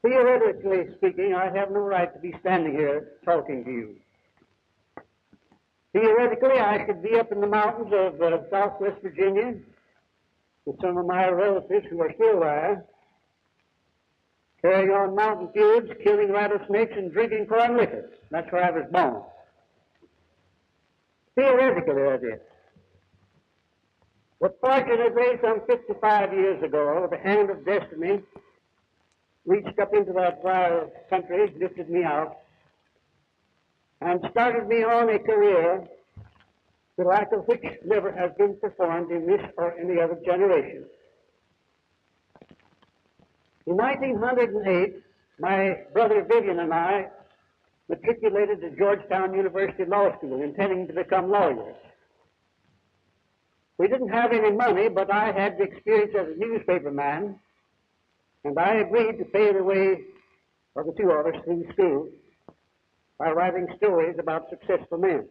Theoretically speaking, I have no right to be standing here talking to you. Theoretically, I should be up in the mountains of southwest Virginia with some of my relatives who are still there, carrying on mountain feuds, killing rattlesnakes, and drinking corn liquor. That's where I was born. Theoretically, that is. But fortunately, some 55 years ago, the hand of destiny reached up into that far country, lifted me out, and started me on a career the like of which never has been performed in this or any other generation. In 1908, my brother Vivian and I matriculated at Georgetown University Law School, intending to become lawyers. We didn't have any money, but I had the experience as a newspaper man, and I agreed to pay the way of the two of us through school by writing stories about successful men.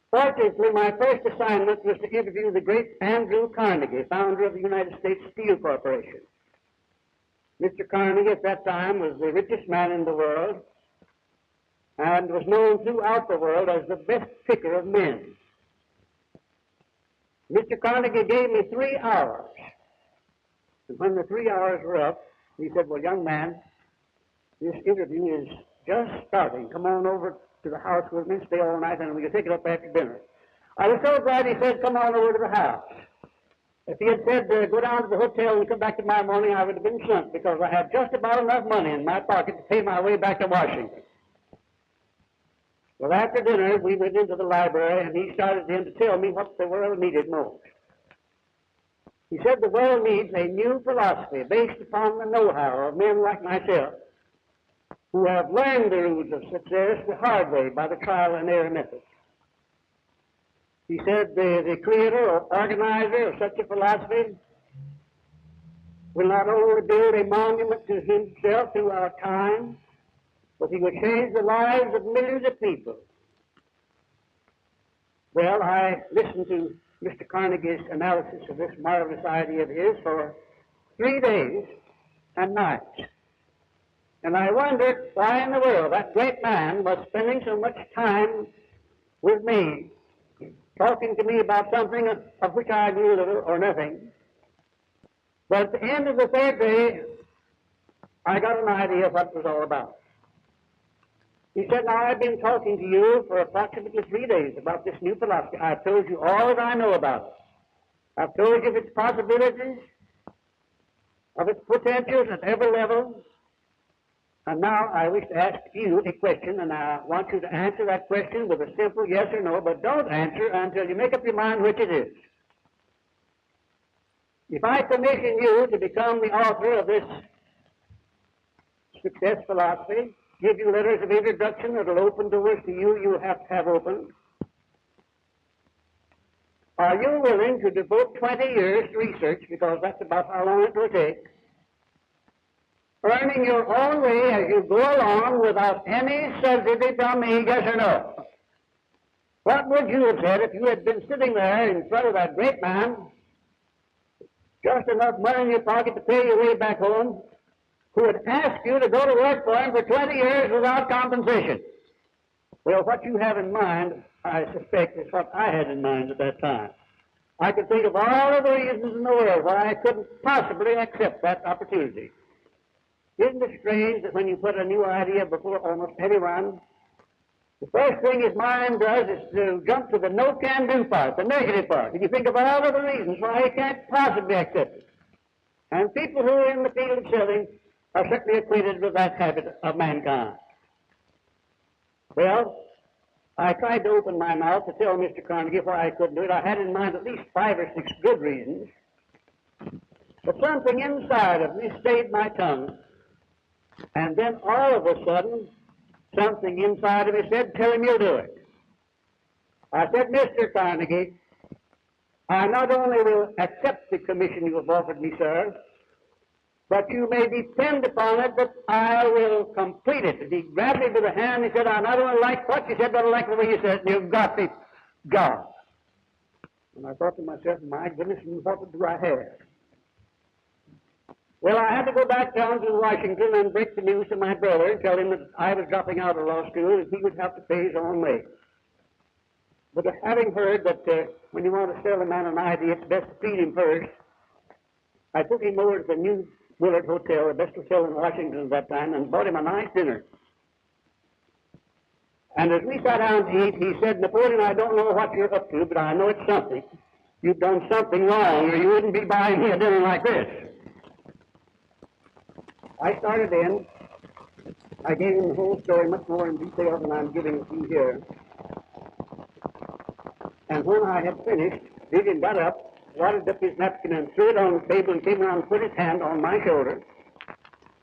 Fortunately, my first assignment was to interview the great Andrew Carnegie, founder of the United States Steel Corporation. Mr. Carnegie at that time was the richest man in the world and was known throughout the world as the best picker of men. Mr. Carnegie gave me 3 hours. And when the 3 hours were up, he said, "Well, young man, this interview is just starting. Come on over to the house with me, stay all night, and we can take it up after dinner." I was so glad he said, "Come on over to the house." If he had said, "Go down to the hotel and come back tomorrow morning," I would have been sunk, because I had just about enough money in my pocket to pay my way back to Washington. Well, after dinner, we went into the library, and he started then to tell me what the world needed most. He said the world needs a new philosophy based upon the know-how of men like myself, who have learned the rules of success the hard way by the trial and error method. He said the creator or organizer of such a philosophy will not only build a monument to himself through our time, but he will change the lives of millions of people. Well, I listened to Mr. Carnegie's analysis of this marvelous idea of his for 3 days and nights. And I wondered why in the world that great man was spending so much time with me, talking to me about something of which I knew little or nothing. But at the end of the 3rd day, I got an idea of what it was all about. He said, "Now, I've been talking to you for approximately 3 days about this new philosophy. I've told you all that I know about it. I've told you of its possibilities, of its potentials at every level. And now I wish to ask you a question, and I want you to answer that question with a simple yes or no, but don't answer until you make up your mind which it is. If I commission you to become the author of this success philosophy, give you letters of introduction that will open doors to you have to have open, are you willing to devote 20 years to research, because that's about how long it will take, earning your own way as you go along without any subsidy from me, yes or no?" What would you have said if you had been sitting there in front of that great man, just enough money in your pocket to pay your way back home, who would ask you to go to work for him for 20 years without compensation? Well, what you have in mind, I suspect, is what I had in mind at that time. I could think of all of the reasons in the world why I couldn't possibly accept that opportunity. Isn't it strange that when you put a new idea before almost anyone, the first thing his mind does is to jump to the no-can-do part, the negative part, and you think of all of the reasons why he can't possibly accept it. And people who are in the field of selling are certainly acquainted with that habit of mankind. Well, I tried to open my mouth to tell Mr. Carnegie why I couldn't do it. I had in mind at least 5 or 6 good reasons, but something inside of me stayed my tongue. And then all of a sudden, something inside of me said, "Tell him you'll do it." I said, "Mr. Carnegie, I not only will accept the commission you have offered me, sir, but you may depend upon it that I will complete it." And he grabbed me by the hand and he said, "I not only like what you said, but I like the way you said it, and you've got the job." And I thought to myself, my goodness, what do I have? Well, I had to go back down to Washington and break the news to my brother and tell him that I was dropping out of law school and he would have to pay his own way. But having heard that when you want to sell a man an idea, it's best to feed him first, I took him over to the New Willard Hotel, the best hotel in Washington at that time, and bought him a nice dinner. And as we sat down to eat, he said, "Napoleon, I don't know what you're up to, but I know it's something. You've done something wrong, or you wouldn't be buying me a dinner like this." I started in. I gave him the whole story much more in detail than I'm giving it to you here. And when I had finished, Vivian got up, wadded up his napkin and threw it on the table and came around and put his hand on my shoulder.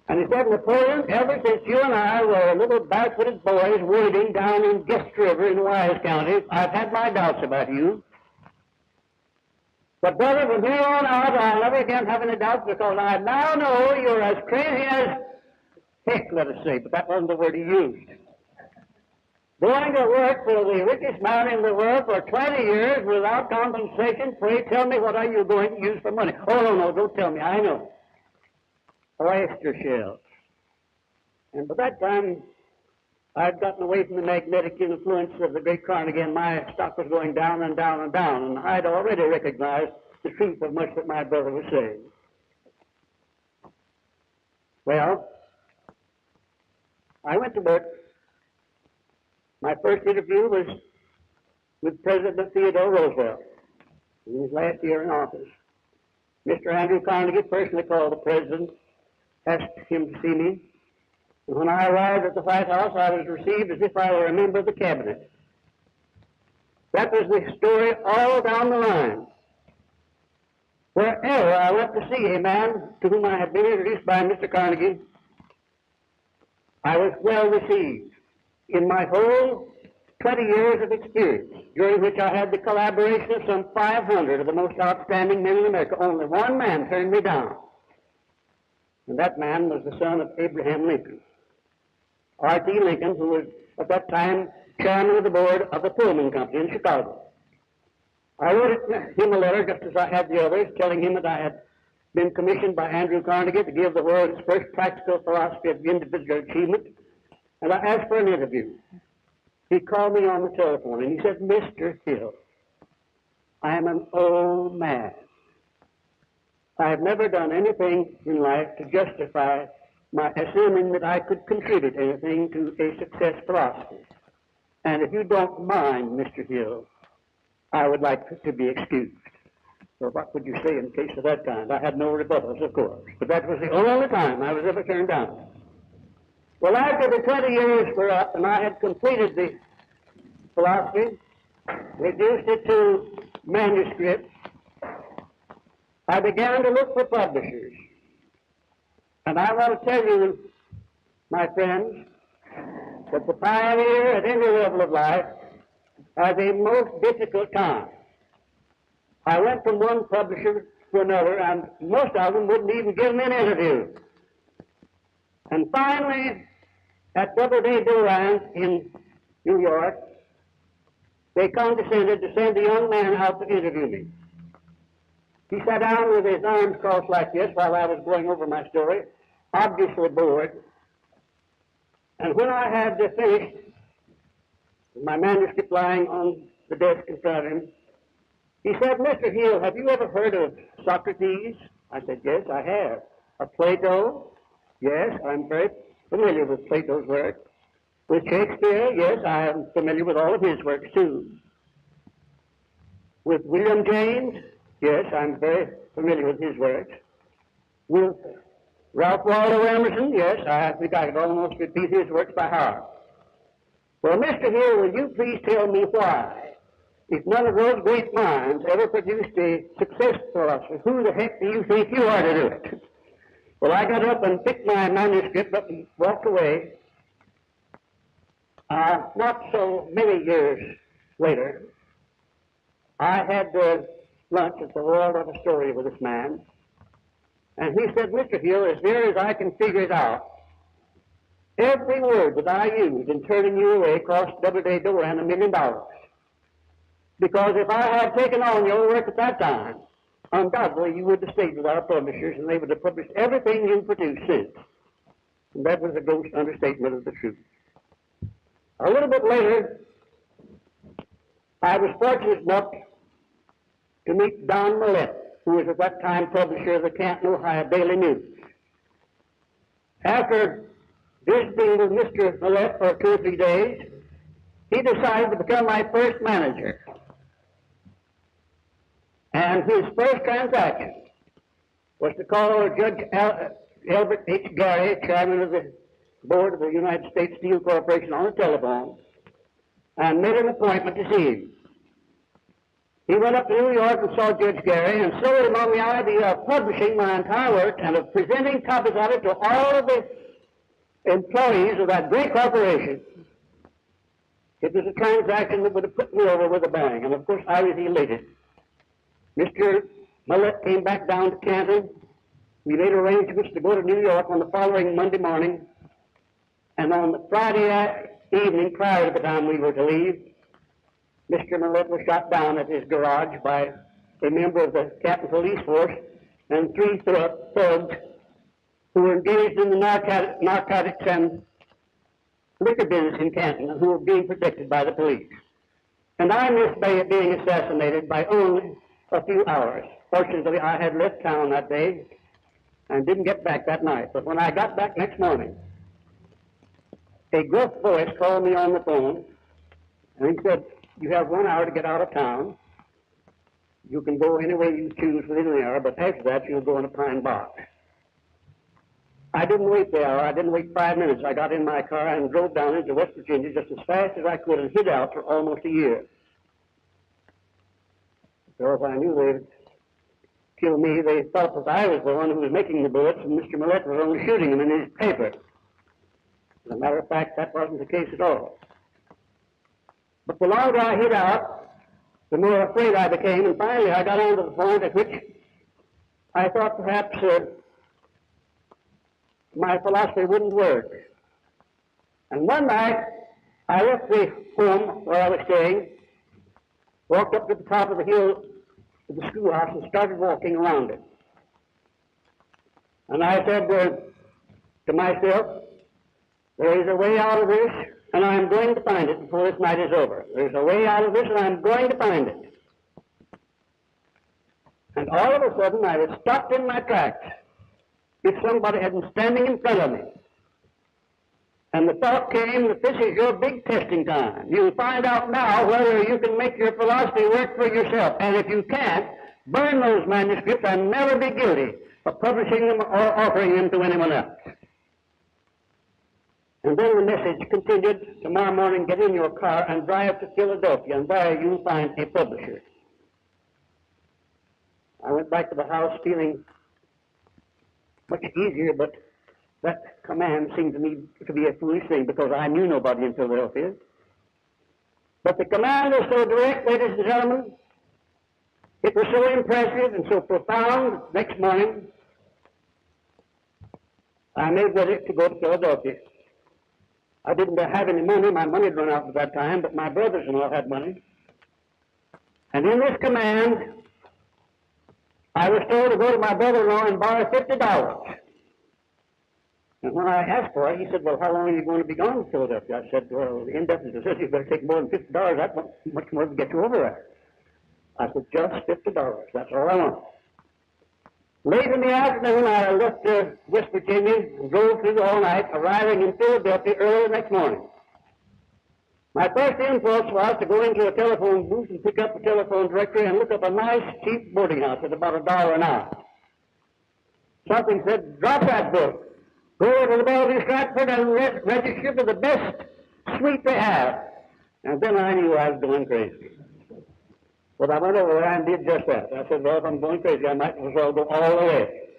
And he said, "Napoleon, ever since you and I were little barefooted boys wading down in Guest River in Wise County, I've had my doubts about you. But brother, from here on out, I'll never again have any doubts because I now know you're as crazy as heck, let us say, but that wasn't the word he used. Going to work for the richest man in the world for 20 years without compensation, pray tell me what are you going to use for money?" "Oh, no, don't tell me, I know. Oyster shells." And by that time, I'd gotten away from the magnetic influence of the great Carnegie, and my stock was going down and down and down, and I'd already recognized the truth of much that my brother was saying. Well, I went to work. My first interview was with President Theodore Roosevelt in his last year in office. Mr. Andrew Carnegie personally called the president, asked him to see me. And when I arrived at the White House, I was received as if I were a member of the cabinet. That was the story all down the line. Wherever I went to see a man to whom I had been introduced by Mr. Carnegie, I was well received. In my whole 20 years of experience, during which I had the collaboration of some 500 of the most outstanding men in America, only one man turned me down. And that man was the son of Abraham Lincoln. R.T. Lincoln, who was at that time chairman of the board of the Pullman Company in Chicago. I wrote him a letter, just as I had the others, telling him that I had been commissioned by Andrew Carnegie to give the world its first practical philosophy of individual achievement, and I asked for an interview. He called me on the telephone, and he said, "Mr. Hill, I am an old man. I have never done anything in life to justify my assuming that I could contribute anything to a success philosophy. And if you don't mind, Mr. Hill, I would like to be excused." So what would you say in a case of that kind? I had no rebuttals, of course, but that was the only time I was ever turned down. Well, after the 20 years were up and I had completed the philosophy, reduced it to manuscript, I began to look for publishers. And I want to tell you, my friends, that the pioneer at any level of life has a most difficult time. I went from one publisher to another, and most of them wouldn't even give me an interview. And finally, at Doubleday Durand in New York, they condescended to send a young man out to interview me. He sat down with his arms crossed like this while I was going over my story, obviously bored. And when I had finished, with my manuscript lying on the desk in front of him, he said, "Mr. Hill, have you ever heard of Socrates?" I said, "Yes, I have." "Of Plato?" "Yes, I'm very familiar with Plato's work." "With Shakespeare?" "Yes, I am familiar with all of his works, too." "With William James?" "Yes, I'm very familiar with his works." "With Ralph Waldo Emerson?" "Yes, I think I could almost repeat his works by heart." "Well, Mr. Hill, will you please tell me why, if none of those great minds ever produced a success philosophy, who the heck do you think you are to do it?" Well, I got up and picked my manuscript up and walked away. Not so many years later, I had lunch at the Waldorf Astoria with this man, and he said, "Mr. Hill, as near as I can figure it out, every word that I used in turning you away cost Doubleday Durand $1 million. Because if I had taken on your work at that time, undoubtedly you would have stayed with our publishers and they would have published everything you produced since. And that was a gross understatement of the truth. A little bit later, I was fortunate enough to meet Don Millett, who was at that time publisher of the Canton, Ohio Daily News. After visiting with Mr. Millett for 2 or 3 days, he decided to become my first manager. And his first transaction was to call Judge Albert H. Gary, chairman of the board of the United States Steel Corporation, on the telephone, and made an appointment to see him. He went up to New York and saw Judge Gary and sold him on the idea of publishing my entire work and of presenting copies of it to all of the employees of that great corporation. It was a transaction that would have put me over with a bang, and of course I was elated. Mr. Millett came back down to Canton. We made arrangements to go to New York on the following Monday morning, and on the Friday evening prior to the time we were to leave, Mr. Millett was shot down at his garage by a member of the Canton police force and 3 thugs who were engaged in the narcotics and liquor business in Canton and who were being protected by the police. And I missed being assassinated by only a few hours. Fortunately, I had left town that day and didn't get back that night. But when I got back next morning, a gruff voice called me on the phone, and he said, "You have 1 hour to get out of town. You can go any way you choose within the hour, but after that you'll go in a pine box." I didn't wait the hour. I didn't wait 5 minutes. I got in my car and drove down into West Virginia just as fast as I could and hid out for almost a year. So if I knew they'd kill me, they thought that I was the one who was making the bullets and Mr. Millett was only shooting them in his paper. As a matter of fact, that wasn't the case at all. But the longer I hid out, the more afraid I became, and finally I got on to the point at which I thought perhaps my philosophy wouldn't work. And one night, I left the home where I was staying, walked up to the top of the hill to the schoolhouse and started walking around it. And I said to myself, there is a way out of this, and I'm going to find it before this night is over. There's a way out of this, and I'm going to find it. And all of a sudden, I was stopped in my tracks if somebody had been standing in front of me. And the thought came that this is your big testing time. You'll find out now whether you can make your philosophy work for yourself. And if you can't, burn those manuscripts and never be guilty of publishing them or offering them to anyone else. And then the message continued, tomorrow morning get in your car and drive to Philadelphia, and there you'll find a publisher. I went back to the house feeling much easier, but that command seemed to me to be a foolish thing because I knew nobody in Philadelphia. But the command was so direct, ladies and gentlemen, it was so impressive and so profound. Next morning, I made ready to go to Philadelphia. I didn't have any money. My money had run out at that time, but my brothers-in-law had money. And in this command, I was told to go to my brother-in-law and borrow $50. And when I asked for it, he said, well, how long are you going to be gone to Philadelphia? I said, well, the indefinite necessity, you better take more than $50. That's much more to get you over there. I said, just $50. That's all I want. Late in the afternoon, I left West Virginia and drove through all night, arriving in Philadelphia early the next morning. My first impulse was to go into a telephone booth and pick up the telephone directory and look up a nice, cheap boarding house at about $1 an hour. Something said, drop that book. Go over to the Bellevue Stratford and register for the best suite they have. And then I knew I was going crazy. But I went over there and did just that. I said, well, if I'm going crazy, I might as well go all the way.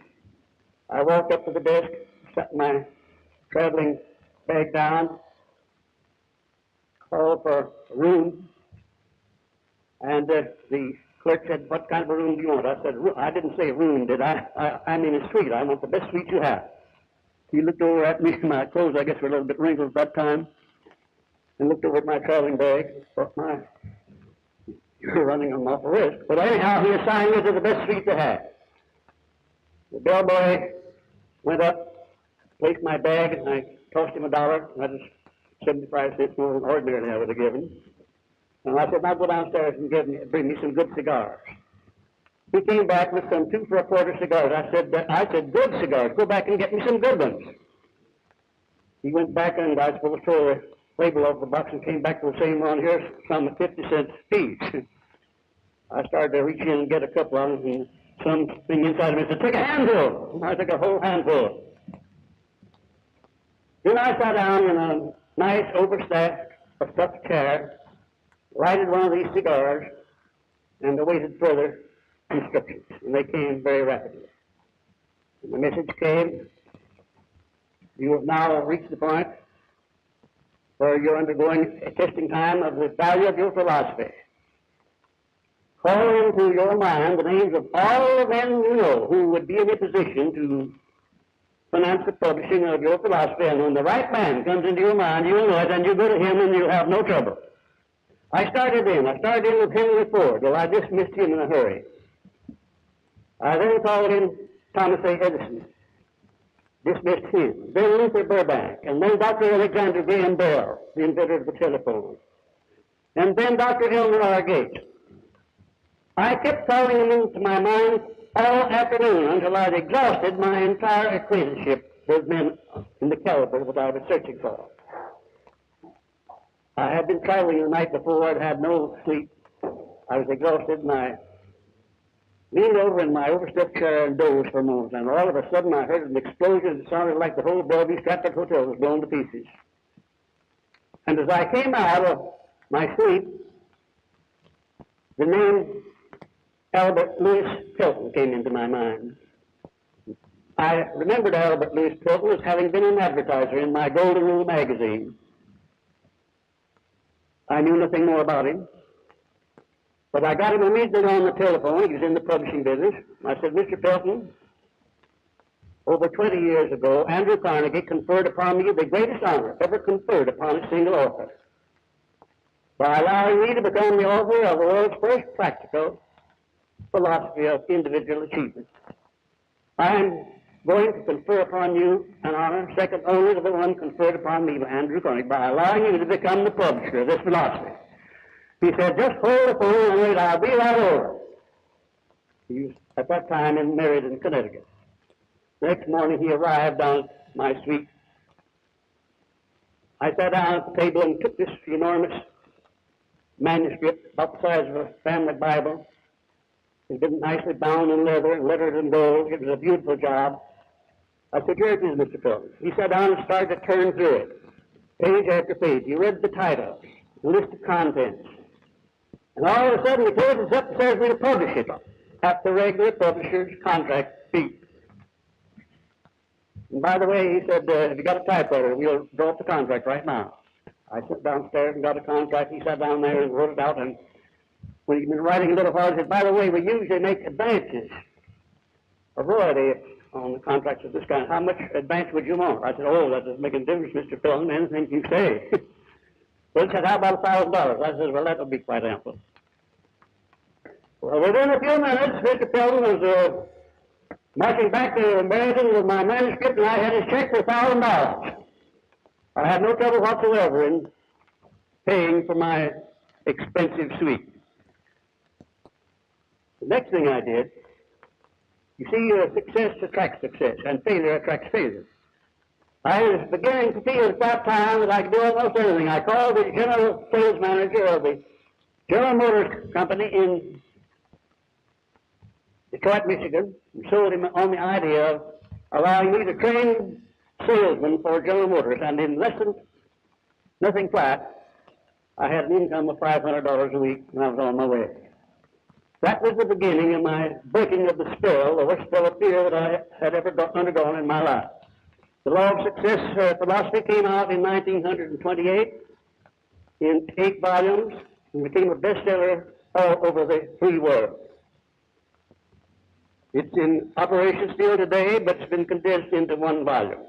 I walked up to the desk, set my traveling bag down, called for a room, and the clerk said, what kind of a room do you want? I said, I didn't say room, did I? I mean a suite. I want the best suite you have. He looked over at me. My clothes, I guess, were a little bit wrinkled at that time, and looked over at my traveling bag. Thought, You're running an awful risk. But anyhow, he assigned me to the best suite they had. The bellboy went up, placed my bag, and I tossed him $1. That was 75 cents more than ordinarily I would have given. And I said, now go downstairs and bring me some good cigars. He came back with some 2 for a quarter cigars. I said, good cigars. Go back and get me some good ones. He went back and I suppose threw the label off the box and came back with the same one. Here's some at 50 cents each. I started to reach in and get a couple of them, and something inside of me said, take a handful. And I took a whole handful. Then I sat down in a nice, overstuffed chair, lighted one of these cigars, and awaited further instructions. And they came very rapidly. And the message came, you have now reached the point where you're undergoing a testing time of the value of your philosophy. Call into your mind the names of all the men you know who would be in a position to finance the publishing of your philosophy, and when the right man comes into your mind, you'll know it, and you go to him and you'll have no trouble. I started in with Henry Ford, though I dismissed him in a hurry. I then called in Thomas A. Edison, dismissed him, then Luther Burbank, and then Dr. Alexander Graham Bell, the inventor of the telephone, and then Dr. Elmer R. Gates. I kept calling them into my mind all afternoon until I'd exhausted my entire acquaintanceship with men in the caliber that I was searching for. I had been traveling the night before. I'd had no sleep. I was exhausted, and I leaned over in my overstuffed chair and dozed for a moment, and all of a sudden I heard an explosion that sounded like the whole Bellevue Stratford Hotel was blown to pieces. And as I came out of my sleep, the name Albert Louis Pilton came into my mind. I remembered Albert Louis Pilton as having been an advertiser in my Golden Rule magazine. I knew nothing more about him, but I got him immediately on the telephone. He was in the publishing business. I said, Mr. Pilton, over 20 years ago, Andrew Carnegie conferred upon me the greatest honor ever conferred upon a single author by allowing me to become the author of the world's first practical philosophy of individual achievement. I am going to confer upon you an honor second only to the one conferred upon me by Andrew Carnegie by allowing you to become the publisher of this philosophy. He said, just hold the phone and wait, I'll be right over. He was at that time in Meriden, Connecticut. The next morning he arrived down at my suite. I sat down at the table and took this enormous manuscript about the size of a family Bible. It had been nicely bound in leather and lettered in gold. It was a beautiful job. I said, here it is, Mr. Pilton. He sat down and started to turn through it, page after page. He read the title, the list of contents. And all of a sudden he closes up and says we'll publish it at the regular publisher's contract fee. And by the way, he said, have you got a typewriter? We'll draw up the contract right now. I sat downstairs and got a contract. He sat down there and wrote it out, and when he'd been writing a little while, he said, by the way, we usually make advances, a royalty on the contracts of this kind. How much advance would you want? I said, oh, that doesn't make a difference, Mr. Pilton, anything you say. Well, he said, how about $1,000? I said, well, that would be quite ample. Well, within a few minutes, Mr. Pilton was marching back to Meriden with my manuscript, and I had his check for $1,000. I had no trouble whatsoever in paying for my expensive suite. The next thing I did, you see, success attracts success, and failure attracts failure. I was beginning to feel at that time that I could do almost anything. I called the general sales manager of the General Motors Company in Detroit, Michigan, and sold him on the idea of allowing me to train salesmen for General Motors, and in less than nothing flat, I had an income of $500 a week, and I was on my way. That was the beginning of my breaking of the spell, the worst spell of fear that I had ever undergone in my life. The Law of Success philosophy came out in 1928 in 8 volumes and became a bestseller all over the free world. It's in operation still today, but it's been condensed into 1 volume.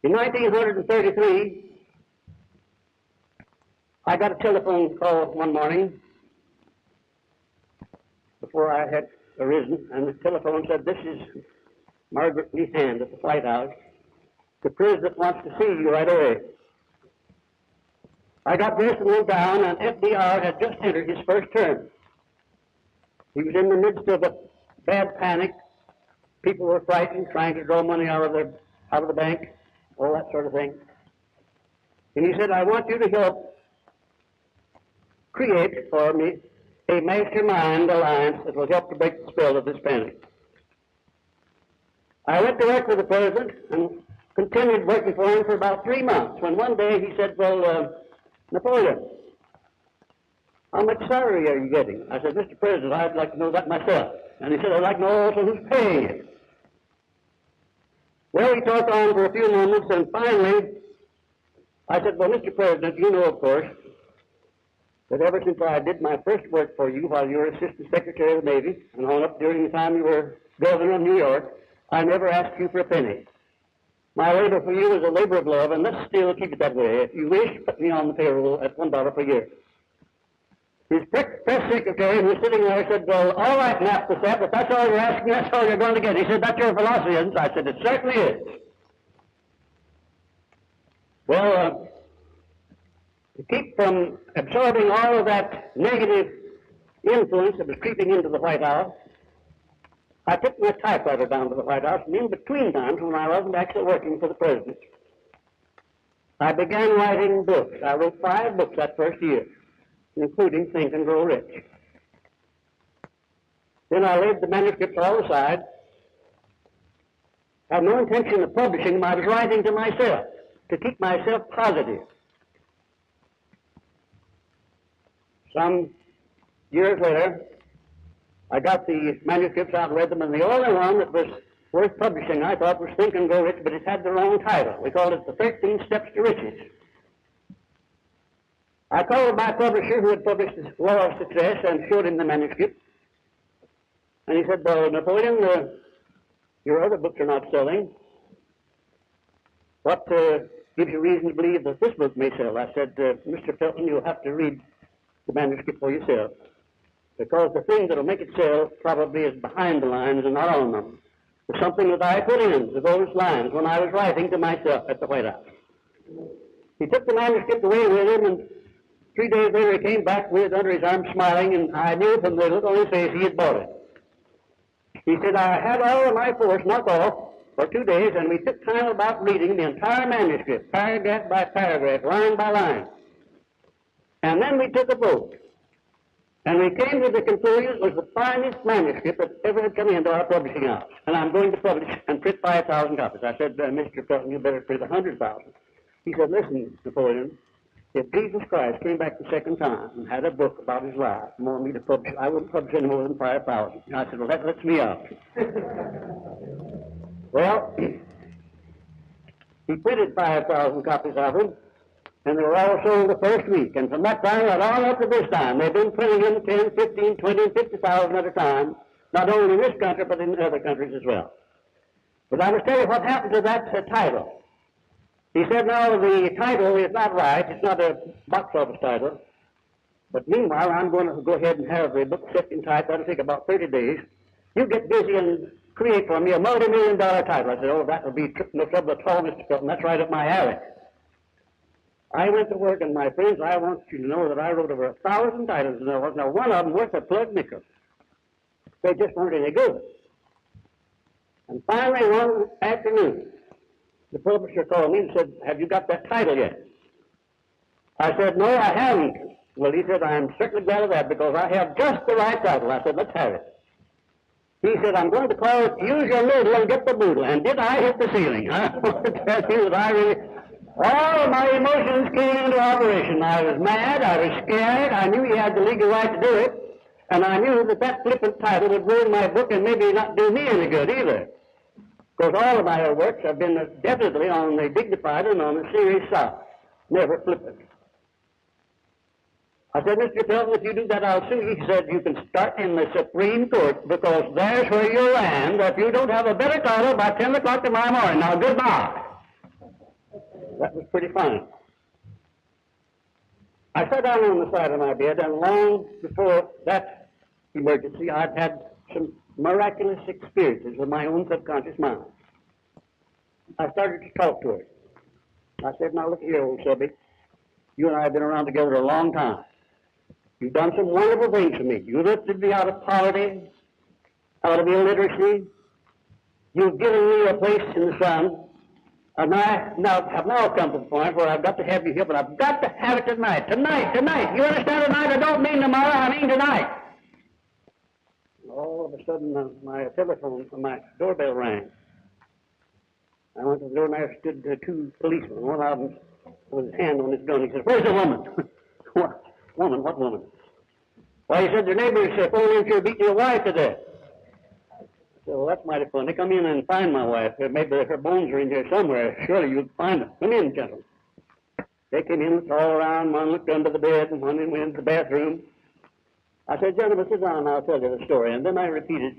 In 1933, I got a telephone call one morning before I had arisen, and the telephone said, "This is Margaret Lee Hand at the White House. The President wants to see you right away." I got dressed and went down, and FDR had just entered his first term. He was in the midst of a bad panic. People were frightened, trying to draw money out of the bank, all that sort of thing. And he said, "I want you to help create for me a mastermind alliance that will help to break the spell of this panic." I went to work for the President and continued working for him for about 3 months, when one day he said, "Well, Napoleon, how much salary are you getting?" I said, "Mr. President, I'd like to know that myself." And he said, "I'd like to know also who's paying you." Well, we talked on for a few moments, and finally I said, "Well, Mr. President, you know, of course, that ever since I did my first work for you while you were Assistant Secretary of the Navy, and on up during the time you were Governor of New York, I never asked you for a penny. My labor for you is a labor of love, and let's still keep it that way. If you wish, put me on the payroll at $1 per year." His press secretary, who was sitting there, said, "Well, all right, Nap, if that's all you're asking, that's all you're going to get." He said, "That's your philosophy, isn't it?" I said, "It certainly is." Well, to keep from absorbing all of that negative influence that was creeping into the White House, I took my typewriter down to the White House, and in between times when I wasn't actually working for the President, I began writing books. I wrote 5 books that first year, including Think and Grow Rich. Then I laid the manuscripts all aside. I had no intention of publishing them. I was writing to myself, to keep myself positive. Some years later, I got the manuscripts out and read them, and the only one that was worth publishing, I thought, was Think and Grow Rich, but it had the wrong title. We called it The 13 Steps to Riches. I called my publisher, who had published Law of Success, and showed him the manuscript. And he said, "Well, Napoleon, your other books are not selling. What gives you reason to believe that this book may sell?" I said, "Mr. Felton, you'll have to read the manuscript for yourself, because the thing that will make it sell probably is behind the lines and not on them. It's something that I put into those lines when I was writing to myself at the White House." He took the manuscript away with him, and 3 days later he came back with it under his arm smiling, and I knew from the look on his face he had bought it. He said, "I had all of my force knocked off for 2 days, and we took time about reading the entire manuscript, paragraph by paragraph, line by line. And then we took a vote. And we came to the conclusion it was the finest manuscript that ever had come into our publishing house. And I'm going to publish and print 5,000 copies." I said, "Mr. Felton, you better print 100,000. He said, "Listen, Napoleon, if Jesus Christ came back the second time and had a book about his life and wanted me to publish, I wouldn't publish any more than 5,000. I said, "Well, that lets me out." Well, he printed 5,000 copies of them, and they were all sold the first week. And from that time right on up to this time, they've been printing them 10, 15, 20, 50,000 at a time, not only in this country, but in other countries as well. But I must tell you what happened to that title. He said, "No, the title is not right. It's not a box office title. But meanwhile, I'm going to go ahead and have the book set in type. That'll take about 30 days. You get busy and create for me a multi-million-dollar title." I said, "Oh, that will be no trouble at all, Mr. Felton. That's right up my alley." I went to work, and my friends, I want you to know that I wrote over 1,000 titles, and there wasn't now one of them worth a plug nickel. They just weren't any good. And finally, one afternoon, the publisher called me and said, "Have you got that title yet?" I said, "No, I haven't." Well, he said, "I'm certainly glad of that, because I have just the right title." I said, "Let's have it." He said, "I'm going to call it Use Your Noodle and Get the Boodle." And did I hit the ceiling? I want to tell you that I really... all of my emotions came into operation. I was mad, I was scared, I knew he had the legal right to do it, and I knew that that flippant title would ruin my book and maybe not do me any good either. Because all of my works have been definitely on the dignified and on the serious side, never flippant. I said, "Mr. Felton, if you do that, I'll sue you." He said, "You can start in the Supreme Court, because there's where you'll land if you don't have a better title by 10 o'clock tomorrow morning. Now, goodbye." That was pretty fine. I sat down on the side of my bed, and long before that emergency, I've had some miraculous experiences with my own subconscious mind. I started to talk to her. I said, now look here, old subby. You and I have been around together a long time. You've done some wonderful things for me. You lifted me out of poverty, out of illiteracy. You've given me a place in the sun. And I have now come to the point where I've got to have you here, but I've got to have it tonight. Tonight. You understand tonight? I don't mean tomorrow, I mean tonight. All of a sudden, my doorbell rang. I went to the door and there stood two policemen. One of them with his hand on his gun. He said, "Where's the woman?" "What woman? What woman?" "Why," he said, "your neighbors phoned in, you're beating your wife to death." I said, "Well, that's mighty funny. Come in and find my wife. Maybe her bones are in here somewhere. Surely you'll find them. Come in, gentlemen." They came in, looked all around. One looked under the bed, and one went into the bathroom. I said, "Gentlemen, sit down and I'll tell you the story." And then I repeated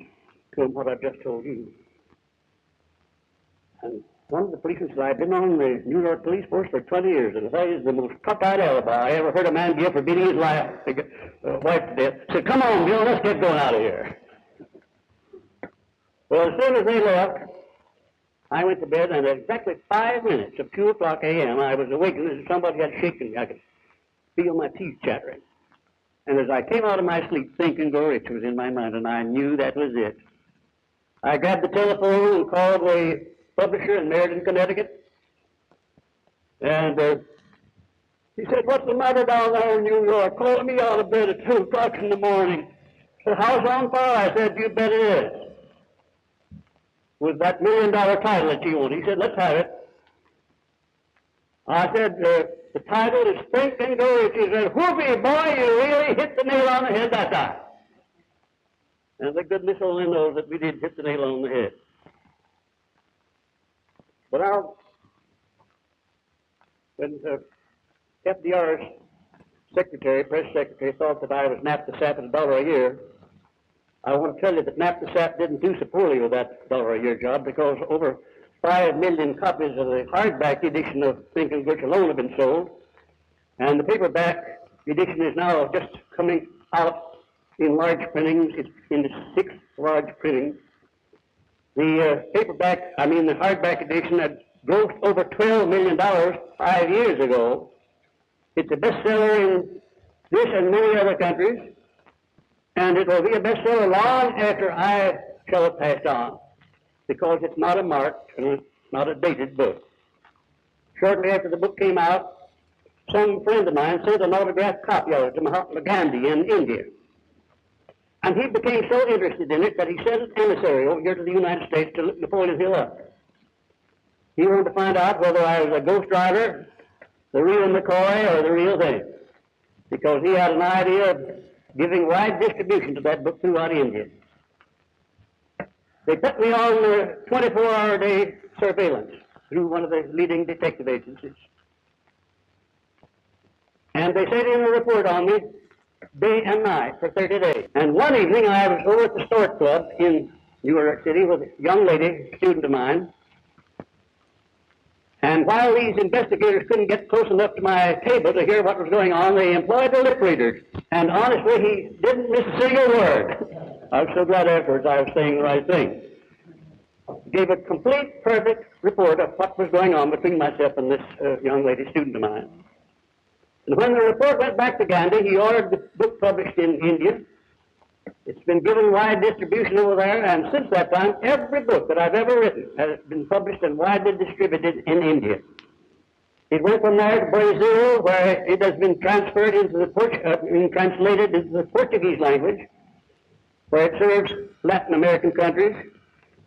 to him what I've just told you. And one of the policemen said, "I've been on the New York police force for 20 years, and that is the most cockeyed alibi I ever heard a man give for beating his wife to death." I said, "Come on, Bill, let's get going out of here." Well, as soon as they left, I went to bed, and at exactly 5 minutes of 2 o'clock a.m., I was awakened as if somebody had shaken me. I could feel my teeth chattering. And as I came out of my sleep, Think and Grow Rich was in my mind, and I knew that was it. I grabbed the telephone and called the publisher in Meriden, Connecticut. And he said, "What's the matter down there in New York? Calling me out of bed at 2 o'clock in the morning." He said, "House on fire?" I said, "You bet it is. With that $1 million title that you own." He said, "Let's have it." I said, "The title is Think and Grow Rich." He said, "Whoopee, boy, you really hit the nail on the head that time." And the goodness only knows that we did hit the nail on the head. But when FDR's press secretary, thought that I was NAPTA-SAP at $1 a year, I want to tell you that NAPTA-SAP didn't do so poorly with that $1 a year job, because over 5 million copies of the hardback edition of Think and Grow Rich alone have been sold, and the paperback edition is now just coming out in large printings. It's in the 6th large printing. The hardback edition had grossed over $12 million 5 years ago. It's a bestseller in this and many other countries, and it will be a bestseller long after I shall have passed on, because it's not a marked and it's not a dated book. Shortly after the book came out, some friend of mine sent an autographed copy of it to Mahatma Gandhi in India. And he became so interested in it that he sent an emissary over here to the United States to look Napoleon Hill up. He wanted to find out whether I was a ghost driver, the real McCoy, or the real thing, because he had an idea of giving wide distribution to that book throughout India. They put me on the 24-hour-a-day surveillance through one of the leading detective agencies. And they sent in a report on me day and night for 30 days. And one evening I was over at the Stork Club in New York City with a young lady, a student of mine. And while these investigators couldn't get close enough to my table to hear what was going on, they employed a lip reader. And honestly, he didn't miss a single word. I was so glad afterwards I was saying the right thing. Gave a complete, perfect report of what was going on between myself and this young lady, student of mine. And when the report went back to Gandhi, he ordered the book published in India. It's been given wide distribution over there, and since that time, every book that I've ever written has been published and widely distributed in India. It went from there to Brazil, where it has been transferred into translated into the Portuguese language, where it serves Latin American countries.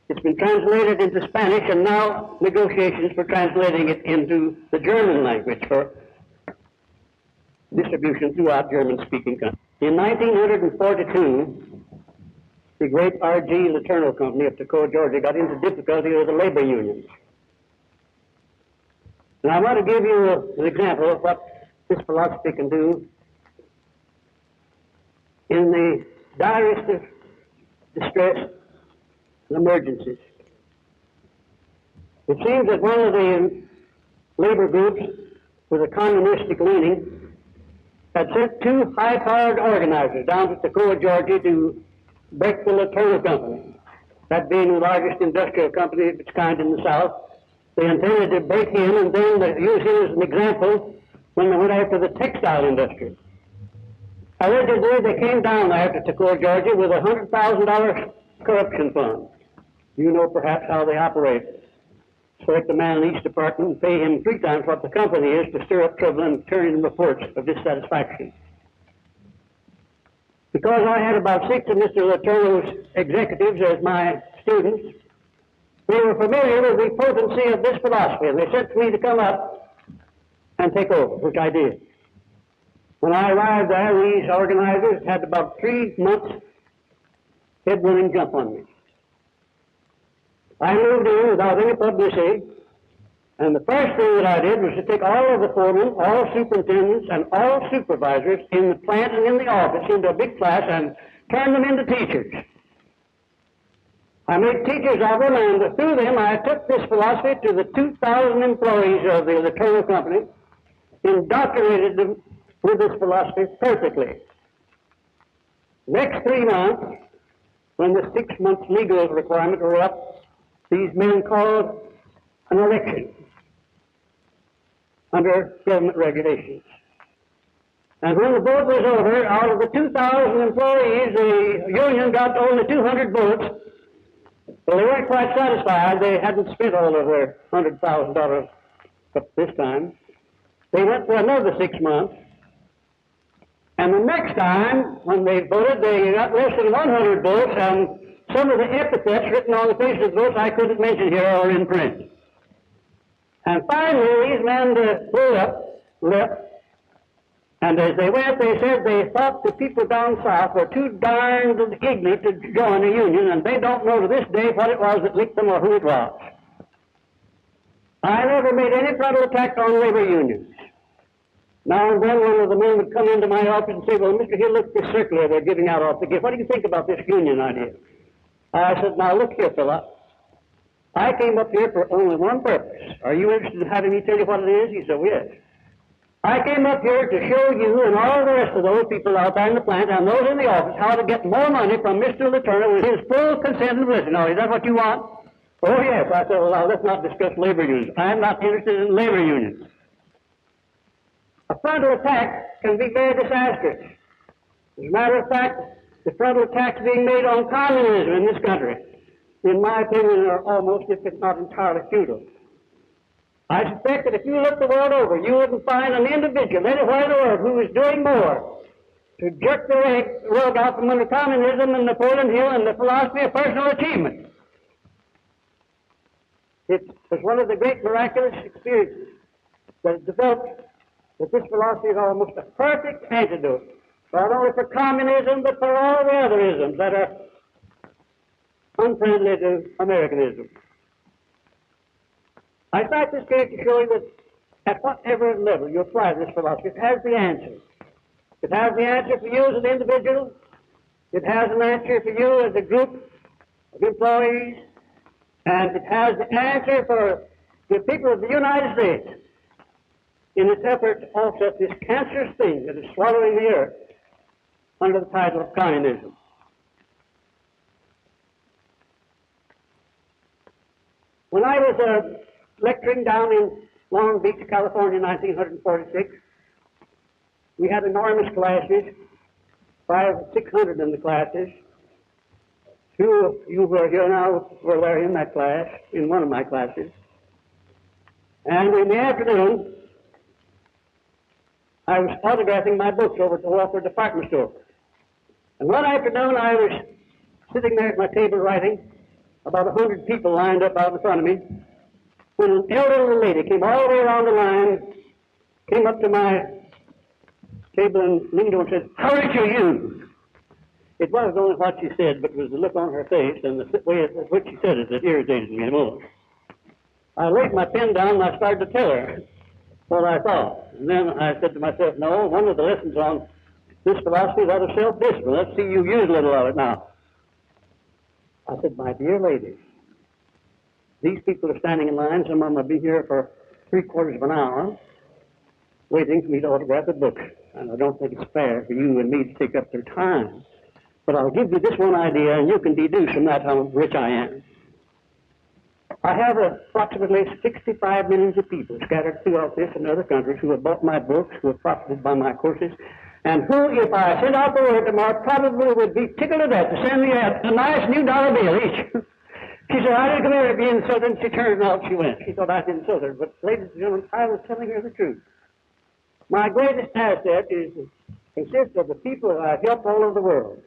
It's been translated into Spanish, and now negotiations for translating it into the German language for distribution throughout German-speaking countries. In 1942, the great R.G. Letourneau Company of Toccoa, Georgia, got into difficulty with the labor unions. And I want to give you an example of what this philosophy can do in the direst of distress and emergencies. It seems that one of the labor groups with a communistic leaning had sent two high-powered organizers down to Toccoa, Georgia to break the Latour Company, that being the largest industrial company of its kind in the South. They intended to break him and then use him as an example when they went after the textile industry. Allegedly, they came down there to Toccoa, Georgia with a $100,000 corruption fund. You know perhaps how they operate. Select a man in each department and pay him 3 times what the company is to stir up trouble and turn in reports of dissatisfaction. Because I had about 6 of Mr. Latour's executives as my students, they were familiar with the potency of this philosophy, and they sent me to come up and take over, which I did. When I arrived there, these organizers had about 3 months head-running jump on me. I moved in without any publicity, and the first thing that I did was to take all of the foremen, all superintendents, and all supervisors in the plant and in the office into a big class and turn them into teachers. I made teachers of them, and through them I took this philosophy to the 2,000 employees of the Latour Company, indoctrinated them with this philosophy perfectly. Next 3 months, when the 6 months legal requirement were up, these men called an election under government regulations. And when the vote was over, out of the 2,000 employees, the union got only 200 votes. Well, they weren't quite satisfied. They hadn't spent all of their $100,000 up this time. They went for another 6 months. And the next time, when they voted, they got less than 100 votes, and some of the epithets written on the face of the votes I couldn't mention here or in print. And finally, these men pulled up, left, and as they went, they said they thought the people down south were too darned ignorant to join a union, and they don't know to this day what it was that licked them or who it was. I never made any frontal attack on labor unions. Now and then one of the men would come into my office and say, well, Mr. Hill, look at this circular they're giving out off the gift. What do you think about this union idea? I said, now look here, fella. I came up here for only one purpose. Are you interested in having me tell you what it is? He said, well, yes. I came up here to show you and all the rest of those people out there in the plant and those in the office how to get more money from Mr. Latour with his full consent and blessing. Now, is that what you want? Oh, yes. I said, well, now, let's not discuss labor unions. I'm not interested in labor unions. A frontal attack can be very disastrous. As a matter of fact, the frontal attacks being made on communism in this country, in my opinion, are almost, if it's not entirely futile. I suspect that if you look the world over, you wouldn't find an individual anywhere in the world who is doing more to jerk the rug out from under communism than Napoleon Hill and the philosophy of personal achievement. It was one of the great miraculous experiences that it developed that this philosophy is almost a perfect antidote, not only for communism, but for all the other isms that are unfriendly to Americanism. I cite this case to show you that at whatever level you apply this philosophy, it has the answer. It has the answer for you as an individual. It has an answer for you as a group of employees. And it has the answer for the people of the United States in its effort to offset this cancerous thing that is swallowing the earth under the title of communism. When I was lecturing down in Long Beach, California, in 1946, we had enormous classes, 500 or 600 in the classes. Two of you who are here now were there in that class, in one of my classes. And in the afternoon, I was photographing my books over at the Walker department store. And one afternoon, I was sitting there at my table writing, about 100 people lined up out in front of me, when an elderly lady came all the way around the line, came up to my table and leaned over and said, "How rich are you?" It wasn't only what she said, but it was the look on her face and the way in which she said it that irritated me the most. I laid my pen down and I started to tell her what I thought. And then I said to myself, no, one of the lessons on this philosophy is that of self-discipline. Let's see you use a little of it now. I said, my dear lady, these people are standing in line. Some of them will be here for 3/4 of an hour. waiting for me to autograph the book. And I don't think it's fair for you and me to take up their time. But I'll give you this one idea, and you can deduce from that how rich I am. I have approximately 65 millions of people scattered throughout this and other countries who have bought my books, who have profited by my courses, and who, if I sent out the word tomorrow, probably would be tickled to death to send me a nice new dollar bill each. She said, I didn't come here to be in Southern. She turned and out she went. She thought I'd been Southern. But, ladies and gentlemen, I was telling her the truth. My greatest asset consists of the people that I've helped all over the world.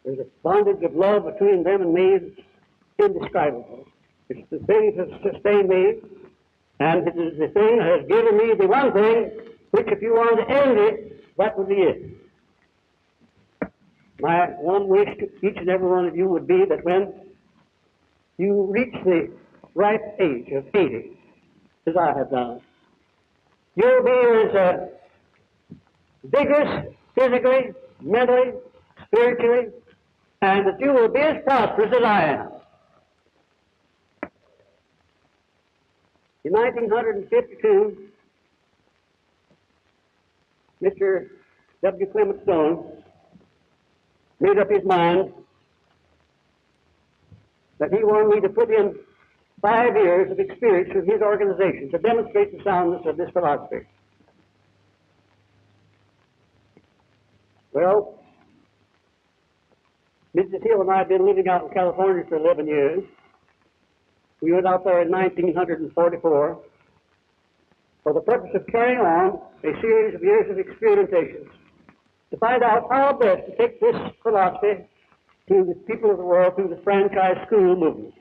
There's a bondage of love between them and me that's indescribable. It's the thing that sustained me, and it is the thing that has given me the one thing which, if you wanted to end it, that would be it. My one wish to each and every one of you would be that when you reach the ripe age of 80, as I have done, you'll be as vigorous physically, mentally, spiritually, and that you will be as prosperous as I am. In 1952, Mr. W. Clement Stone made up his mind that he wanted me to put in 5 years of experience with his organization to demonstrate the soundness of this philosophy. Well, Mrs. Hill and I have been living out in California for 11 years. We went out there in 1944 for the purpose of carrying on a series of years of experimentations to find out how best to take this philosophy to the people of the world through the franchise school movement.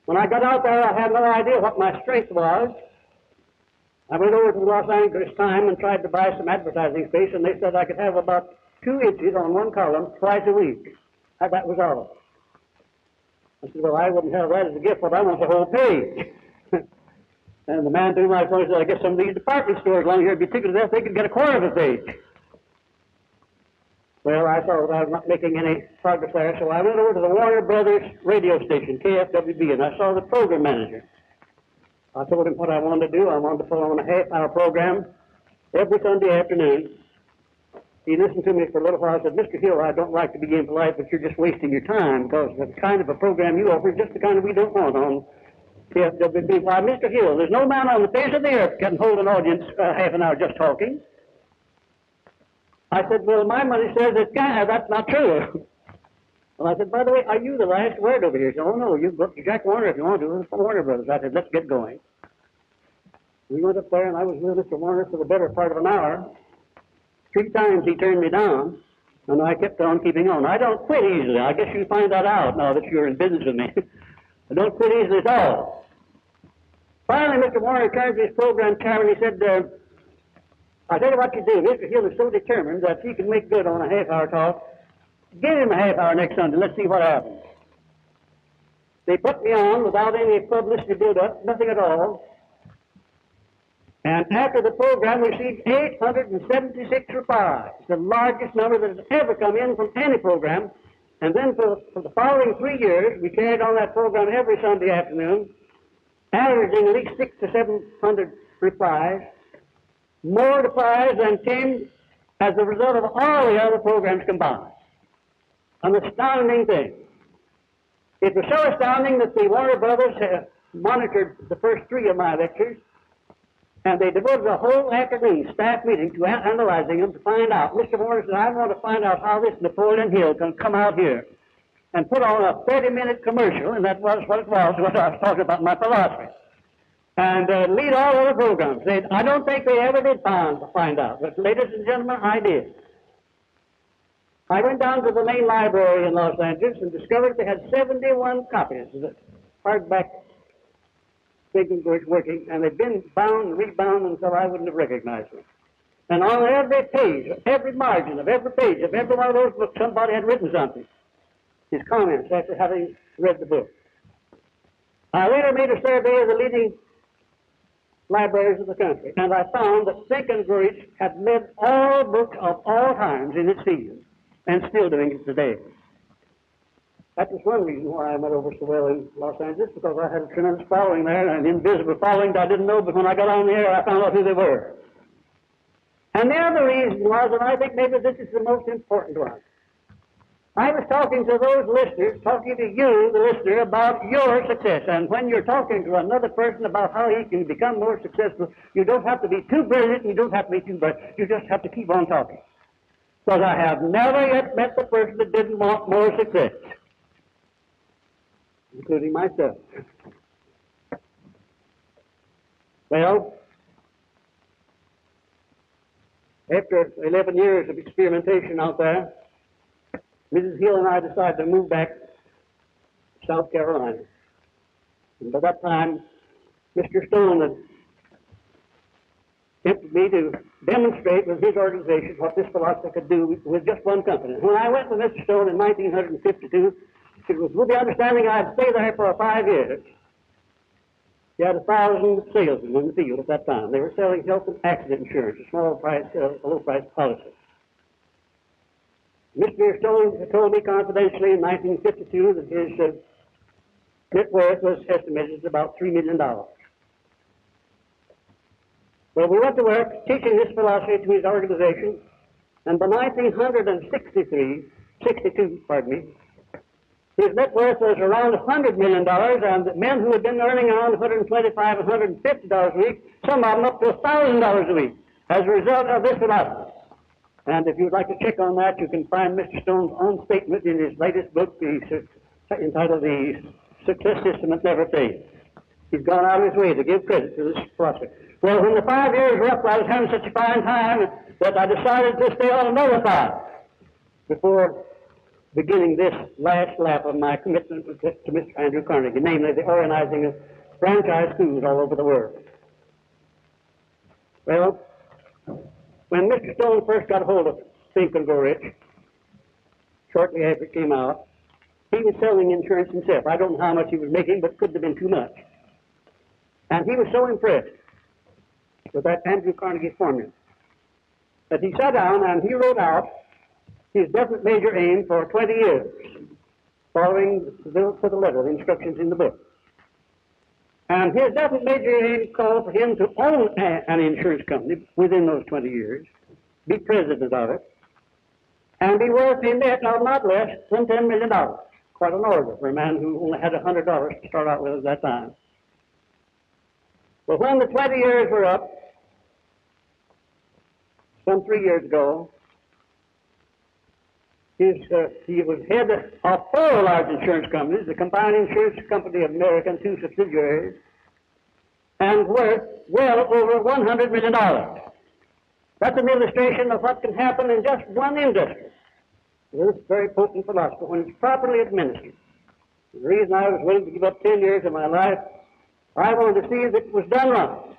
When I got out there, I had no idea what my strength was. I went over to the Los Angeles Times and tried to buy some advertising space, and they said I could have about 2 inches on one column twice a week. That was all. I said, well, I wouldn't have that as a gift, but I want the whole page. And the man to whom I was going said, I guess some of these department stores along here would be tickled to death they could get a quarter of a page. Well, I thought I was not making any progress there, so I went over to the Warner Brothers radio station, KFWB, and I saw the program manager. I told him what I wanted to do. I wanted to put on a half-hour program every Sunday afternoon. He listened to me for a little while and said, Mr. Hill, I don't like to be impolite, but you're just wasting your time because the kind of a program you offer is just the kind of we don't want on KFWB. Why, Mr. Hill, there's no man on the face of the earth can hold an audience half an hour just talking. I said, well, my money says that's not true. Well, I said, by the way, are you the last word over here? He said, oh, no, you go up to Jack Warner if you want to, from Warner Brothers. I said, let's get going. We went up there, and I was with Mr. Warner for the better part of an hour. 3 times he turned me down, and I kept on keeping on. I don't quit easily. I guess you find that out now that you're in business with me. I don't quit easily at all. Finally, Mr. Warner turned to his program chairman and he said, I'll tell you what you do. Mr. Hill is so determined that he can make good on a half-hour talk. Give him a half hour next Sunday. Let's see what happens. They put me on without any publicity build-up, nothing at all. And after the program, we received 876 replies, the largest number that has ever come in from any program. And then for the following 3 years, we carried on that program every Sunday afternoon, averaging at least 600 to 700 replies, more replies than came as a result of all the other programs combined. An astounding thing. It was so astounding that the Warner Brothers monitored the first 3 of my lectures, and they devoted a whole afternoon staff meeting to analyzing them to find out. Mr. Warner said, I want to find out how this Napoleon Hill can come out here and put on a 30-minute commercial, and that was what it was, what I was talking about, my philosophy, and lead all other programs. I don't think they ever did find out, but ladies and gentlemen, I did. I went down to the main library in Los Angeles and discovered they had 71 copies of the hardback thing was working, and they'd been bound and rebound until I wouldn't have recognized them. And on every page, every margin of every page of every one of those books, somebody had written something. His comments after having read the book. I later made a survey of the leading libraries of the country, and I found that Think and Grow Rich had led all books of all times in its field, and still doing it today. That was one reason why I went over so well in Los Angeles, because I had a tremendous following there, and an invisible following that I didn't know, but when I got on the air, I found out who they were. And the other reason was, and I think maybe this is the most important one, I was talking to those listeners, talking to you, the listener, about your success. And when you're talking to another person about how he can become more successful, you don't have to be too brilliant, you don't have to be too bright, you just have to keep on talking. Because I have never yet met the person that didn't want more success, including myself. Well, after 11 years of experimentation out there, Mrs. Hill and I decided to move back to South Carolina. And by that time, Mr. Stone had tempted me to demonstrate with his organization what this philosophy could do with just one company. When I went with Mr. Stone in 1952, it was with the understanding I'd stay there for 5 years. He had 1,000 salesmen in the field at that time. They were selling health and accident insurance, a small price, low price policy. Mr. Stone told me confidentially in 1952 that his net worth was estimated at about $3 million. Well, we went to work teaching this philosophy to his organization, and by 1962, his net worth was around $100 million, and the men who had been earning around $125, $150 a week, some of them up to $1,000 a week, as a result of this philosophy. And if you'd like to check on that, you can find Mr. Stone's own statement in his latest book, entitled The Success System That Never Fails. He's gone out of his way to give credit to this philosophy. Well, when the 5 years were up, I was having such a fine time that I decided to stay on another 5 before beginning this last lap of my commitment to Mr. Andrew Carnegie, namely the organizing of franchise schools all over the world. Well, when Mr. Stone first got hold of Think and Grow Rich, shortly after it came out, he was selling insurance himself. I don't know how much he was making, but it couldn't have been too much. And he was so impressed with that Andrew Carnegie formula that he sat down and he wrote out his definite major aim for 20 years, following to the letter the instructions in the book. And his definite major aim called for him to own an insurance company within those 20 years, be president of it, and be worth in net not less than $10 million. Quite an order for a man who only had $100 to start out with at that time. But when the 20 years were up, some 3 years ago, he was head of 4 large insurance companies, the Combined Insurance Company of America and 2 subsidiaries, and worth well over $100 million. That's an illustration of what can happen in just one industry. This very potent philosophy when it's properly administered. The reason I was willing to give up 10 years of my life, I wanted to see if it was done right.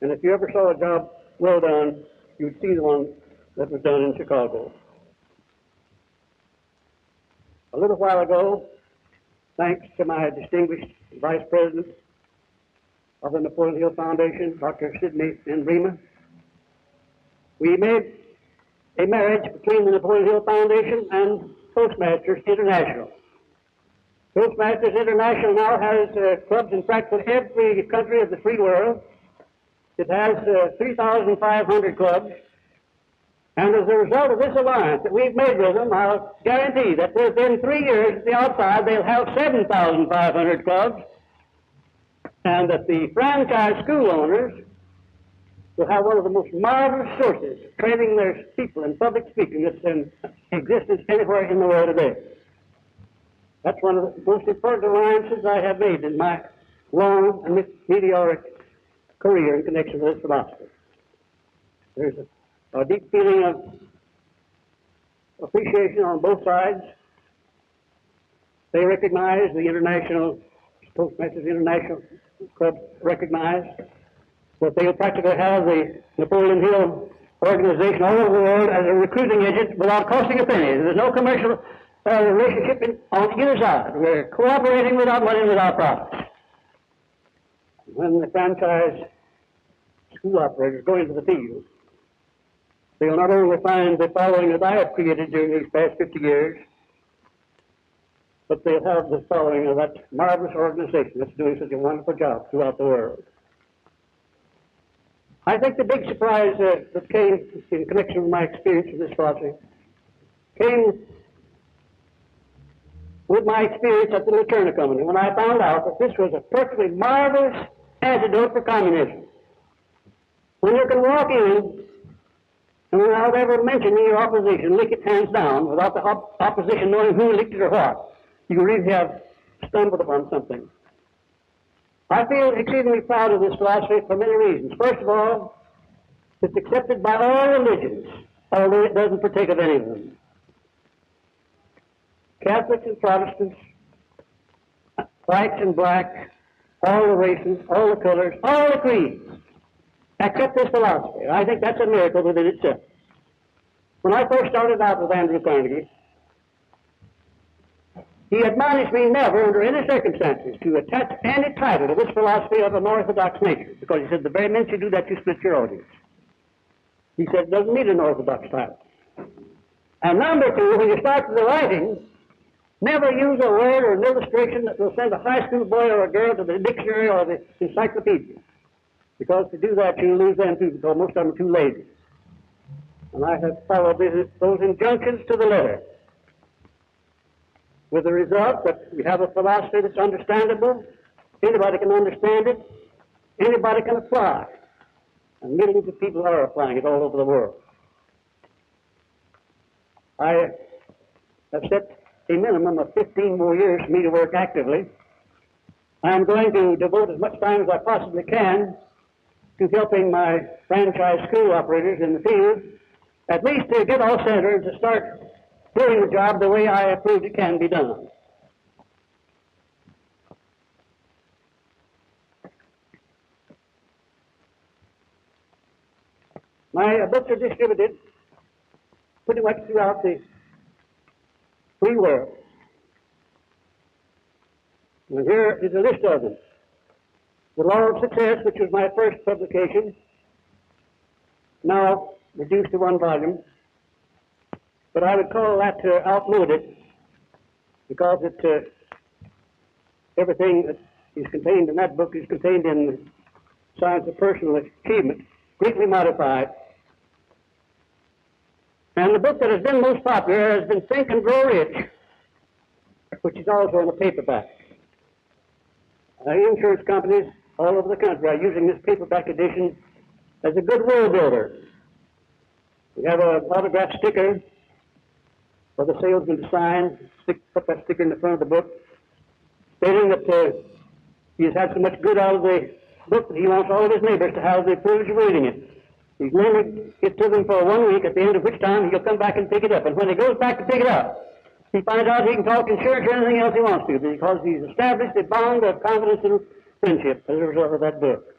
And if you ever saw a job well done, you'd see the one that was done in Chicago. A little while ago, thanks to my distinguished Vice President of the Napoleon Hill Foundation, Dr. Sidney N. Bremer, we made a marriage between the Napoleon Hill Foundation and Toastmasters International. Toastmasters International now has clubs in practically every country of the free world. It has 3,500 clubs. And as a result of this alliance that we've made with them, I'll guarantee that within 3 years at the outside, they'll have 7,500 clubs, and that the franchise school owners will have one of the most marvelous sources of training their people in public speaking that's in existence anywhere in the world today. That's one of the most important alliances I have made in my long and meteoric career in connection with this philosophy. There's a deep feeling of appreciation on both sides. They recognize, the International Toastmasters International Club recognize that they'll practically have the Napoleon Hill organization all over the world as a recruiting agent without costing a penny. There's no commercial relationship on either side. We're cooperating without money, without profits. When the franchise school operators go into the field, they will not only find the following that I have created during these past 50 years, but they'll have the following of that marvelous organization that's doing such a wonderful job throughout the world. I think the big surprise that came in connection with my experience with this philosophy came with my experience at the Laterna Company when I found out that this was a perfectly marvelous antidote for communism. When you can walk in and without ever mentioning your opposition, lick it hands down, without the opposition knowing who licked it or what, you really have stumbled upon something. I feel exceedingly proud of this philosophy for many reasons. First of all, it's accepted by all religions, although it doesn't partake of any of them. Catholics and Protestants, whites and blacks, all the races, all the colors, all the creeds, accept this philosophy. I think that's a miracle within itself. When I first started out with Andrew Carnegie, he admonished me never, under any circumstances, to attach any title to this philosophy of an orthodox nature, because he said, the very minute you do that, you split your audience. He said, it doesn't need an orthodox title. And number two, when you start the writing, never use a word or an illustration that will send a high school boy or a girl to the dictionary or the encyclopedia. Because to do that, you lose them too, because most of them are too lazy. And I have followed those injunctions to the letter, with the result that we have a philosophy that's understandable, anybody can understand it, anybody can apply, and millions of people are applying it all over the world. I have set a minimum of 15 more years for me to work actively. I am going to devote as much time as I possibly can to helping my franchise school operators in the field, at least to get all centers to start doing the job the way I approved it can be done. My books are distributed pretty much throughout the free world. And here is a list of them. The Law of Success, which was my first publication, now reduced to one volume, but I would call that outmoded, because everything that is contained in that book is contained in the Science of Personal Achievement, greatly modified. And the book that has been most popular has been Think and Grow Rich, which is also in a paperback. Insurance companies all over the country are using this paperback edition as a goodwill builder. We have an autograph sticker for the salesman to sign, put that sticker in the front of the book, stating that he has had so much good out of the book that he wants all of his neighbors to have the privilege of reading it. He's lending it to them for 1 week, at the end of which time he'll come back and pick it up. And when he goes back to pick it up, he finds out he can talk insurance or anything else he wants to, because he's established a bond of confidence and friendship as a result of that book.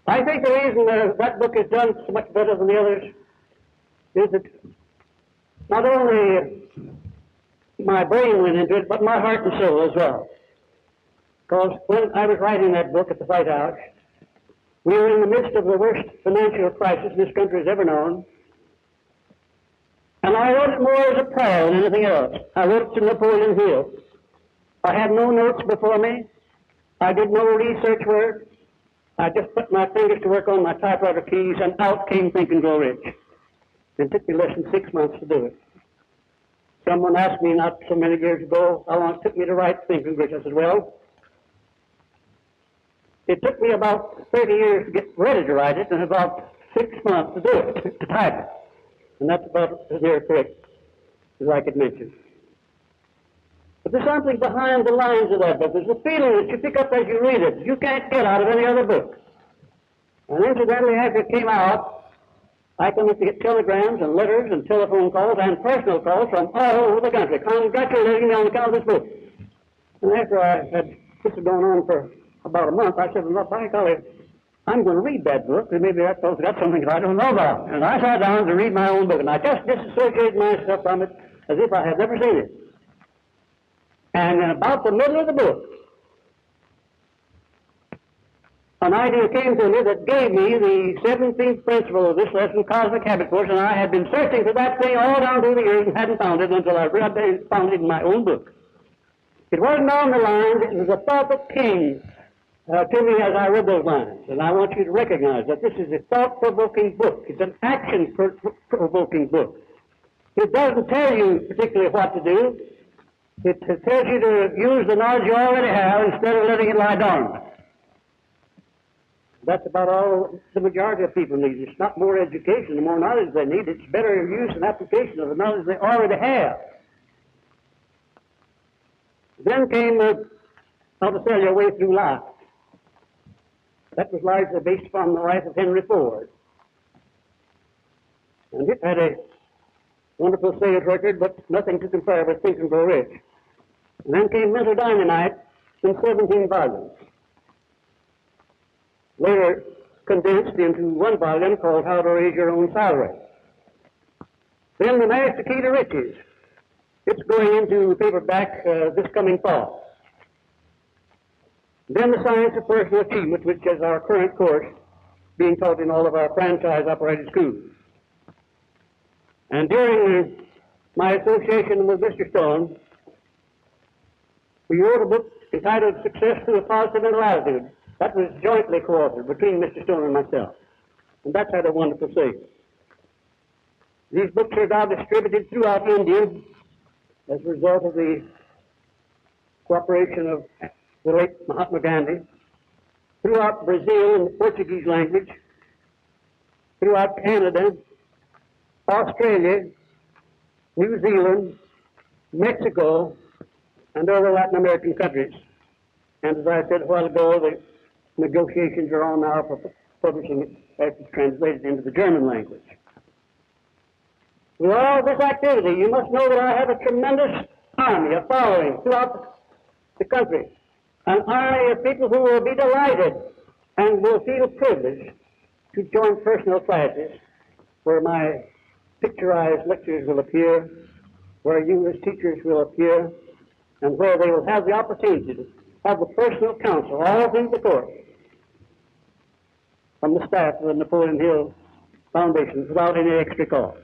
I think the reason that book is done so much better than the others is that not only my brain went into it, but my heart and soul as well. Because when I was writing that book at the White House, we were in the midst of the worst financial crisis this country has ever known. And I wrote it more as a prayer than anything else. I wrote it to Napoleon Hill. I had no notes before me. I did no research work. I just put my fingers to work on my typewriter keys, and out came Think and Grow Rich. It took me less than 6 months to do it. Someone asked me not so many years ago how long it took me to write Think and Grow Rich. I said, well, it took me about 30 years to get ready to write it, and about 6 months to do it, to type it. And that's about as near correct as I could mention. But there's something behind the lines of that book. There's a feeling that you pick up as you read it you can't get out of any other book. And incidentally, after it came out, I can get telegrams and letters and telephone calls and personal calls from all over the country congratulating me on account of this book. And after I had this had gone on for about a month, I said, well, by golly, I'm going to read that book, and maybe that fellow's got something I don't know about. And I sat down to read my own book, and I just disassociated myself from it as if I had never seen it. And in about the middle of the book, an idea came to me that gave me the 17th principle of this lesson, Cosmic Habit Force, and I had been searching for that thing all down through the years and hadn't found it until I found it in my own book. It wasn't on the lines, it was a thought that came to me as I read those lines. And I want you to recognize that this is a thought-provoking book. It's an action-provoking book. It doesn't tell you particularly what to do. It tells you to use the knowledge you already have instead of letting it lie dormant. That's about all the majority of people need. It's not more education, the more knowledge they need. It's better use and application of the knowledge they already have. Then came how to sell your way through life. That was largely based upon the life of Henry Ford. And it had a wonderful sales record, but nothing to compare with Think and Grow Rich. And then came Mental Dynamite in 17 volumes. Later condensed into one volume called How to Raise Your Own Salary. Then The Master Key to Riches. It's going into paperback this coming fall. Then The Science of Personal Achievement, which is our current course being taught in all of our franchise-operated schools. And during my association with Mr. Stone, we wrote a book entitled Success Through a Positive Mental Attitude. That was jointly co-authored between Mr. Stone and myself. And that's had a wonderful sale. These books are now distributed throughout India as a result of the cooperation of the late Mahatma Gandhi, throughout Brazil in the Portuguese language, throughout Canada, Australia, New Zealand, Mexico, and other Latin American countries. And as I said a while ago, the negotiations are on now for publishing it as it's translated into the German language. With all this activity, you must know that I have a tremendous army, a following throughout the country. An army of people who will be delighted and will feel privileged to join personal classes where my picturized lectures will appear, where you as teachers will appear, and where they will have the opportunity to have the personal counsel all through the course from the staff of the Napoleon Hill Foundation without any extra cost.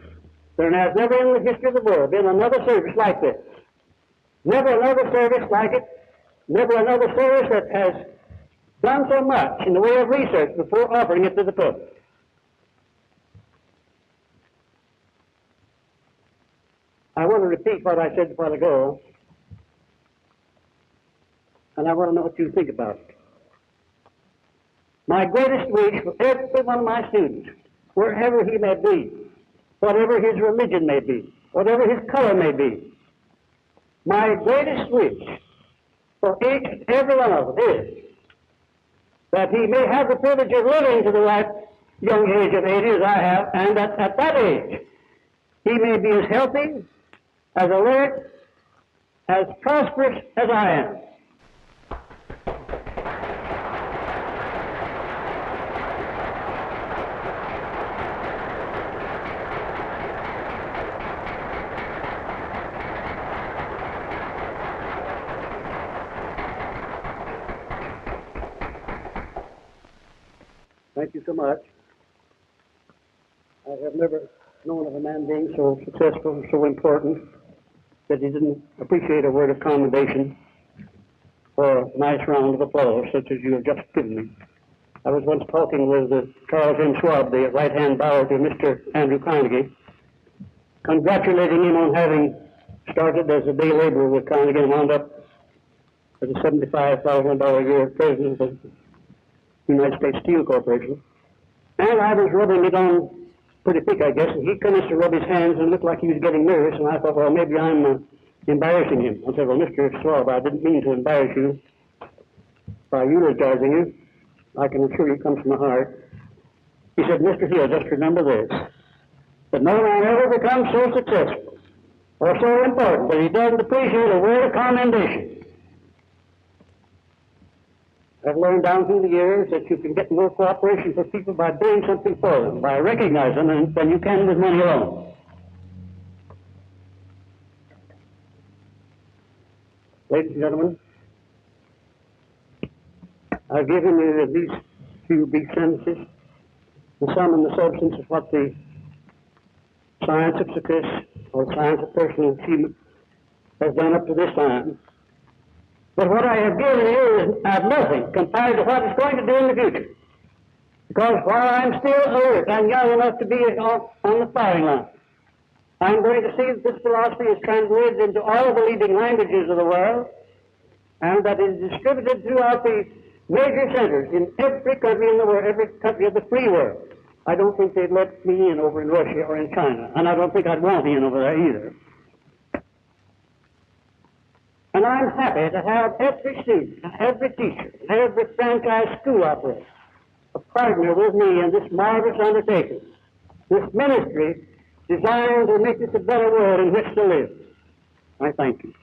There has never in the history of the world been another service like this. Never another service like it. Never another service that has done so much in the way of research before offering it to the public. I want to repeat what I said a while ago, and I want to know what you think about it. My greatest wish for every one of my students, wherever he may be, whatever his religion may be, whatever his color may be, my greatest wish for each and every one of them is that he may have the privilege of living to the right young age of 80 as I have, and that at that age he may be as healthy, as alert, as prosperous as I am. Thank you so much. I have never known of a man being so successful, so important, that he didn't appreciate a word of commendation or a nice round of applause, such as you have just given me. I was once talking with Charles M. Schwab, the right-hand bower to Mr. Andrew Carnegie, congratulating him on having started as a day laborer with Carnegie and wound up as a $75,000 a year president of the United States Steel Corporation. And I was rubbing it on pretty thick, I guess, and he commenced to rub his hands and looked like he was getting nervous, and I thought, well, maybe I'm embarrassing him. I said, well, Mr. Schwab, I didn't mean to embarrass you by eulogizing you. I can assure you it comes from the heart. He said, Mr. Hill, just remember this, that no man ever becomes so successful or so important that he doesn't appreciate a word of commendation. I've learned down through the years that you can get more cooperation for people by doing something for them, by recognizing them, than you can with money alone. Ladies and gentlemen, I've given you these few brief sentences, and some in the substance of what the science of success or science of personal achievement has done up to this time. But what I have given you is nothing compared to what it's going to do in the future. Because while I'm still alert, I'm young enough to be on the firing line. I'm going to see that this philosophy is translated into all the leading languages of the world, and that it is distributed throughout the major centers in every country in the world, every country of the free world. I don't think they'd let me in over in Russia or in China, and I don't think I'd want in over there either. And I'm happy to have every student, every teacher, every franchise school operator a partner with me in this marvelous undertaking, this ministry designed to make this a better world in which to live. I thank you.